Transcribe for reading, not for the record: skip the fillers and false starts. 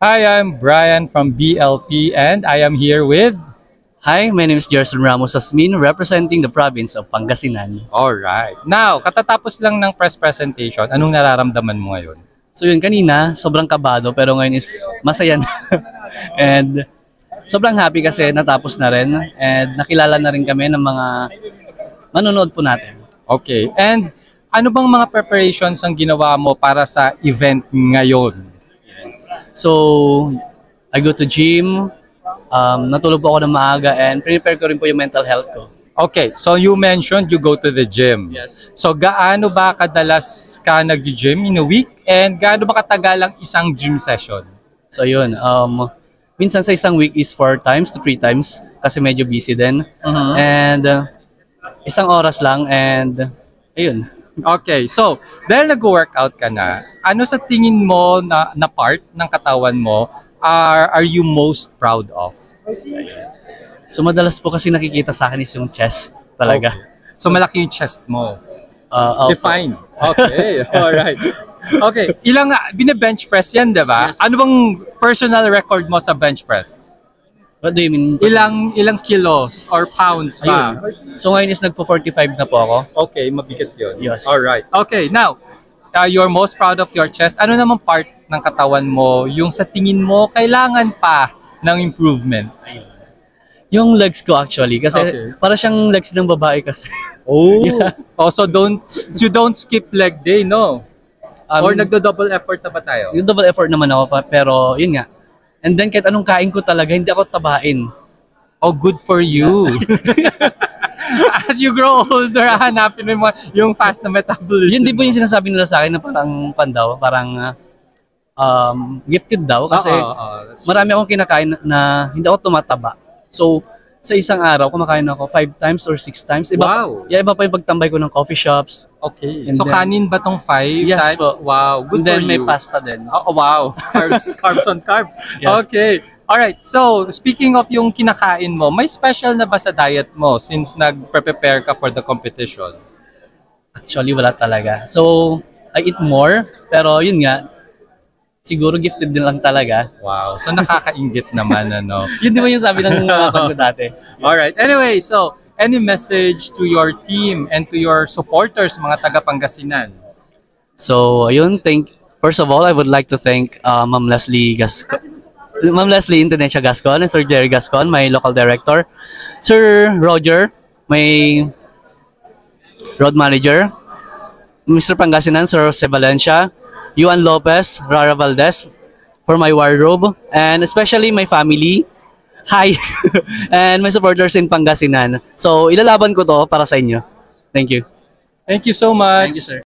Hi, I'm Brian from BLP and I am here with... Hi, my name is Gerson Ramos Asmin, representing the province of Pangasinan. Alright. Now, katatapos lang ng press presentation, anong nararamdaman mo ngayon? So yun, kanina, sobrang kabado, pero ngayon is masaya na. And sobrang happy kasi natapos na rin. And nakilala na rin kami ng mga manonood po natin. Okay. And ano bang mga preparations ang ginawa mo para sa event ngayon? So, I go to gym, natulog po ako ng maaga, and prepare ko rin po yung mental health ko. Okay, so you mentioned you go to the gym. Yes. So gaano ba kadalas ka nag-gym in a week? And gaano ba katagal ang isang gym session? So yun, minsan sa isang week is 4 times to 3 times kasi medyo busy din. And isang oras lang and ayun. Okay, so dahil nag-workout ka na, ano sa tingin mo na part ng katawan mo are you most proud of? So madalas po kasi nakikita sa akin is yung chest talaga. Okay. So malaki yung chest mo. Define. Okay, alright. Okay, ilang bine-bench press yan, di ba? Yes. Ano bang personal record mo sa bench press? What do you mean? Ilang kilos or pounds ba? Ayun. So ngayon is nagpo-45 na po ako. Okay, mabigat yun. Yes. Alright. Okay, now, you're most proud of your chest. Ano naman part ng katawan mo yung sa tingin mo kailangan pa ng improvement? Yung legs ko actually kasi Okay. para siyang legs ng babae kasi. Oh. Also, don't skip leg day, no? Or nagdo-double effort na ba tayo? Yung double effort naman ako pa, pero yun nga. And then kahit anong kain ko talaga, hindi ako tabain. Oh, good for you. As you grow older, hanapin mo yung fast na metabolism. Yun di po yung sinasabi nila sa akin na parang pandaw, parang gifted daw kasi marami akong kinakain na hindi ako tumataba. So, sa isang araw, kumakain ako 5 times or 6 times. Iba, Wow. Iba pa yung pagtambay ko ng coffee shops. Okay. And So, then- kanin ba tong 5 Yes times? po. Wow. Good And then for may you. pasta din. Oh, wow. Carbs on carbs. Yes. Okay. Alright. So, speaking of yung kinakain mo, may special na ba sa diet mo since nag-prepare ka for the competition? Actually, wala talaga. So, I eat more, pero yun nga, siguro gifted din lang talaga. Wow. So, nakakaingit naman, ano? Yun di ba yung sabi ng mga ko dati? Alright. Anyway, so, any message to your team and to your supporters, mga taga-Pangasinan? So, ayun, first of all, I would like to thank Ma'am Leslie Intendencia Gascon and Sir Jerry Gascon, my local director. Sir Roger, my road manager. Mr. Pangasinan, Sir Jose Valencia. Yuan Lopez, Rara Valdez, for my wardrobe. And especially my family. Hi! And my supporters in Pangasinan. So, ilalaban ko to para sa inyo. Thank you. Thank you so much. Thank you, sir.